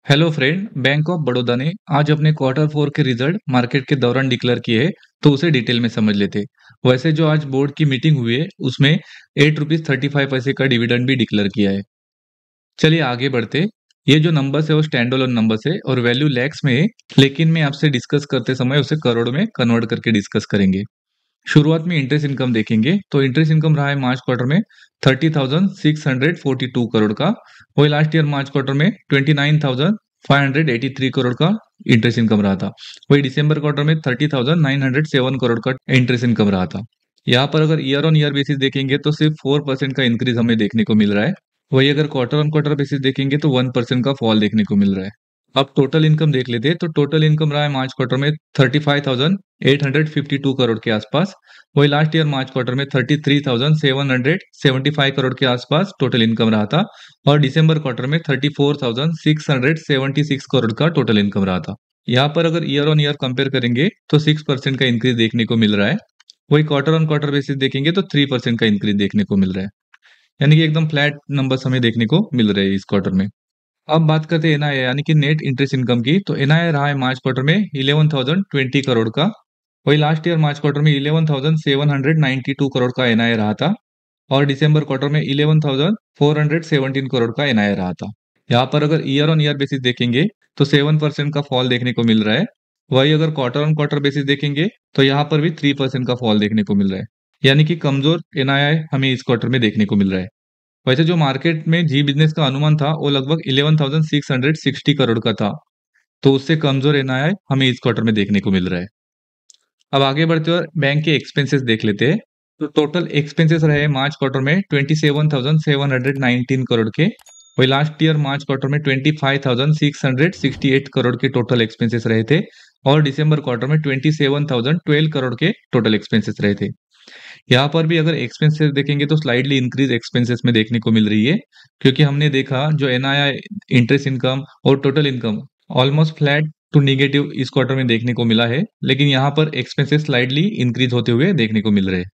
Hello friend, bank of Baroda ने आज अपने क्वार्टर फोर के रिजल्ट मार्केट के दौरान डिक्लेयर किए हैं, तो उसे डिटेल में समझ लेते। वैसे जो आज बोर्ड की मीटिंग हुई है उसमें ₹8.35 का डिविडेंड भी डिक्लेयर किया है। चलिए आगे बढ़ते। ये जो नंबर्स है वो स्टैंड अलोन नंबर्स है और वैल्यू लैक्स में है, लेकिन मैं आपसे डिस्कस करते समय उसे करोड़ में कन्वर्ट करके डिस्कस करेंगे। शुरुआत में इंटरेस्ट इनकम देखेंगे तो इंटरेस्ट इनकम रहा है मार्च क्वार्टर में 30,642 करोड़ का। वही लास्ट ईयर मार्च क्वार्टर में 29,583 करोड़ का इंटरेस्ट इनकम रहा था। वही दिसंबर क्वार्टर में 30,907 करोड़ का इंटरेस्ट इनकम रहा था। यहाँ पर अगर ईयर ऑन ईयर बेसिस देखेंगे तो सिर्फ 4% का इंक्रीज हमें देखने को मिल रहा है। वही अगर क्वार्टर ऑन क्वार्टर बेसिस देखेंगे तो 1% का फॉल देखने को मिल रहा है। अब टोटल इनकम देख लेते हैं तो टोटल इनकम रहा है मार्च क्वार्टर में 35,852 करोड़ के आसपास। वही लास्ट ईयर मार्च क्वार्टर में 33,775 करोड़ के आसपास टोटल इनकम रहा था। और दिसंबर क्वार्टर में 34,676 करोड़ का टोटल इनकम रहा था। यहाँ पर अगर ईयर ऑन ईयर कंपेयर करेंगे तो 6% का इंक्रीज देखने को मिल रहा है। वही क्वार्टर ऑन क्वार्टर बेसिस देखेंगे तो 3% का इंक्रीज देखने को मिल रहा है। यानी कि एकदम फ्लैट नंबर्स हमें देखने को मिल रहे हैं इस क्वार्टर में। अब बात करते हैं एनआईए यानी कि नेट इंटरेस्ट इनकम की। तो एनआईए रहा है मार्च क्वार्टर में 11,020 करोड़ का। वही लास्ट ईयर मार्च क्वार्टर में 11,792 करोड़ का एनआईए रहा था। और दिसंबर क्वार्टर में 11,417 करोड़ का एनआईए रहा था। यहाँ पर अगर ईयर ऑन ईयर बेसिस देखेंगे तो 7% का फॉल देखने को मिल रहा है। वही अगर क्वार्टर ऑन क्वार्टर बेसिस देखेंगे तो यहाँ पर भी 3% का फॉल देखने को मिल रहा है। यानी कि कमजोर एनआईए हमें इस क्वार्टर में देखने को मिल रहा है। वैसे जो मार्केट में जी बिजनेस का अनुमान था वो लगभग 11,660 करोड़ का था, तो उससे कमजोर एनआईआई हमें इस क्वार्टर में देखने को मिल रहा है। अब आगे बढ़ते हुए बैंक के एक्सपेंसेस देख लेते हैं। तो टोटल एक्सपेंसेस रहे मार्च क्वार्टर में 27,719 करोड़ के। वही लास्ट ईयर मार्च क्वार्टर में 25,668 करोड़ के टोटल एक्सपेंसेस रहे थे। और दिसंबर क्वार्टर में 27,012 करोड़ के टोटल एक्सपेंसेस रहे थे। यहाँ पर भी अगर एक्सपेंसेस देखेंगे तो स्लाइडली इंक्रीज एक्सपेंसेस में देखने को मिल रही है, क्योंकि हमने देखा जो एनआईआई इंटरेस्ट इनकम और total income almost flat to negative इस क्वार्टर में देखने को मिला है, लेकिन यहाँ पर एक्सपेंसेस स्लाइडली इंक्रीज होते हुए देखने को मिल रहे हैं।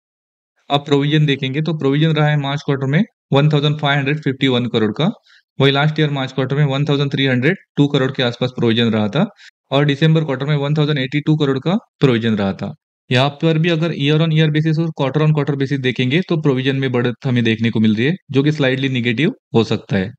अब प्रोविजन देखेंगे तो प्रोविजन रहा है मार्च क्वार्टर में 1,551 करोड़ का। वही लास्ट ईयर मार्च क्वार्टर में 1,302 करोड़ के आसपास प्रोविजन रहा था। और दिसंबर क्वार्टर में 1,082 करोड़ का प्रोविजन रहा था। यहाँ पर भी अगर ईयर ऑन ईयर बेसिस और क्वार्टर ऑन क्वार्टर बेसिस देखेंगे तो प्रोविजन में बढ़त हमें देखने को मिल रही है, जो कि स्लाइडली निगेटिव हो सकता है।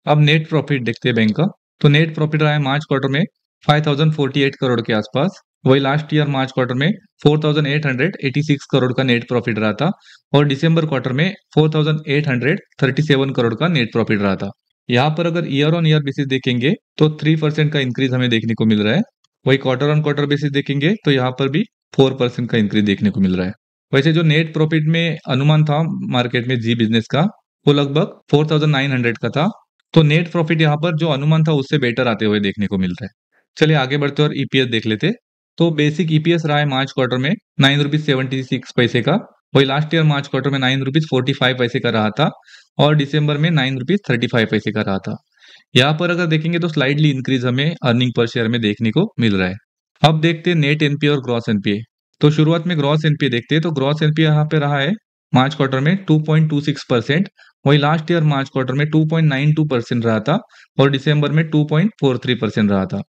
अब नेट प्रॉफिट देखते हैं बैंक का। तो नेट प्रॉफिट रहा है मार्च क्वार्टर में 5,048 करोड़ के आसपास। वही लास्ट ईयर मार्च क्वार्टर में 4,886 करोड़ का नेट प्रॉफिट रहा था। और दिसंबर क्वार्टर में 4,837 करोड़ का नेट प्रॉफिट रहा था। यहाँ पर अगर ईयर ऑन ईयर बेसिस देखेंगे तो 3% का इंक्रीज हमें देखने को मिल रहा है। वही क्वार्टर ऑन क्वार्टर बेसिस देखेंगे तो यहाँ पर भी 4% का इंक्रीज देखने को मिल रहा है। वैसे जो नेट प्रॉफिट में अनुमान था मार्केट में जी बिजनेस का, वो लगभग 4,900 का था। तो नेट प्रॉफिट यहाँ पर जो अनुमान था उससे बेटर आते हुए देखने को मिल रहा है। चलिए आगे बढ़ते और ईपीएस देख लेते। तो बेसिक ईपीएस रहा है मार्च क्वार्टर में 9 रुपीज 76 का। वही लास्ट ईयर मार्च क्वार्टर में 9 रुपीज 45 पैसे का रहा था। और दिसंबर में 9 रुपीज 35 पैसे का रहा था। यहाँ पर अगर देखेंगे तो स्लाइडली इंक्रीज हमें अर्निंग पर शेयर में देखने को मिल रहा है। अब देखते हैं नेट एनपीए और ग्रॉस एनपीए। तो शुरुआत में ग्रॉस एनपीए देखते हैं। तो ग्रॉस एनपीए यहाँ पे रहा है मार्च क्वार्टर में 2.26%। वही लास्ट ईयर मार्च क्वार्टर में 2.92% रहा था। और दिसंबर में 2.43% रहा था।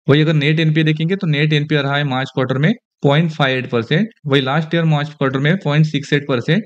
वही अगर नेट एनपीए देखेंगे तो नेट एनपीए रहा है मार्च क्वार्टर में 0.58%। वही लास्ट ईयर मार्च क्वार्टर में 0.68%।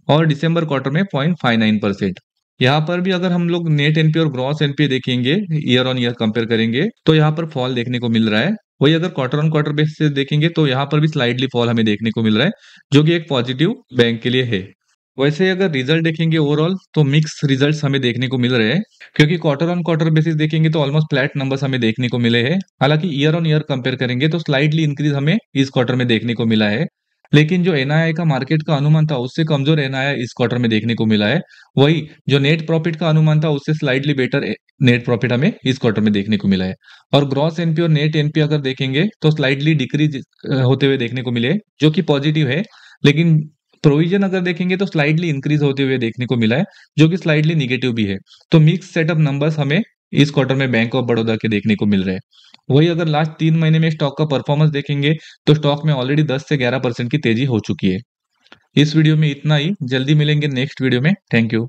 और दिसंबर क्वार्टर में 0.59%। यहाँ पर भी अगर हम लोग नेट एनपीए और ग्रॉस एनपीए देखेंगे, ईयर ऑन ईयर कंपेयर करेंगे, तो यहाँ पर फॉल देखने को मिल रहा है। वही अगर क्वार्टर ऑन क्वार्टर बेसिस से देखेंगे तो यहाँ पर भी स्लाइडली फॉल हमें देखने को मिल रहा है, जो कि एक पॉजिटिव बैंक के लिए है। वैसे अगर रिजल्ट देखेंगे ओवरऑल तो मिक्स रिजल्ट्स हमें देखने को मिल रहे हैं, क्योंकि क्वार्टर ऑन क्वार्टर बेसिस देखेंगे तो ऑलमोस्ट फ्लैट नंबर्स हमें देखने को मिले हैं। हालांकि ईयर ऑन ईयर कंपेयर करेंगे तो स्लाइडली इंक्रीज हमें इस क्वार्टर में देखने को मिला है। लेकिन जो एनआईआई का मार्केट का अनुमान था उससे कमजोर एनआईआई इस क्वार्टर में देखने को मिला है। वही जो नेट प्रॉफिट का अनुमान था उससे स्लाइडली बेटर नेट प्रॉफिट हमें इस क्वार्टर में देखने को मिला है। और ग्रॉस एनपी और नेट एनपी अगर देखेंगे तो स्लाइडली डिक्रीज होते हुए देखने को मिले, जो कि पॉजिटिव है। लेकिन प्रोविजन अगर देखेंगे तो स्लाइडली इंक्रीज होते हुए देखने को मिला है, जो कि स्लाइडली निगेटिव भी है। तो मिक्स सेटअप नंबर्स हमें इस क्वार्टर में बैंक ऑफ बड़ौदा के देखने को मिल रहे हैं। वही अगर लास्ट 3 महीने में स्टॉक का परफॉर्मेंस देखेंगे तो स्टॉक में ऑलरेडी 10 से 11% की तेजी हो चुकी है। इस वीडियो में इतना ही। जल्दी मिलेंगे नेक्स्ट वीडियो में। Thank you.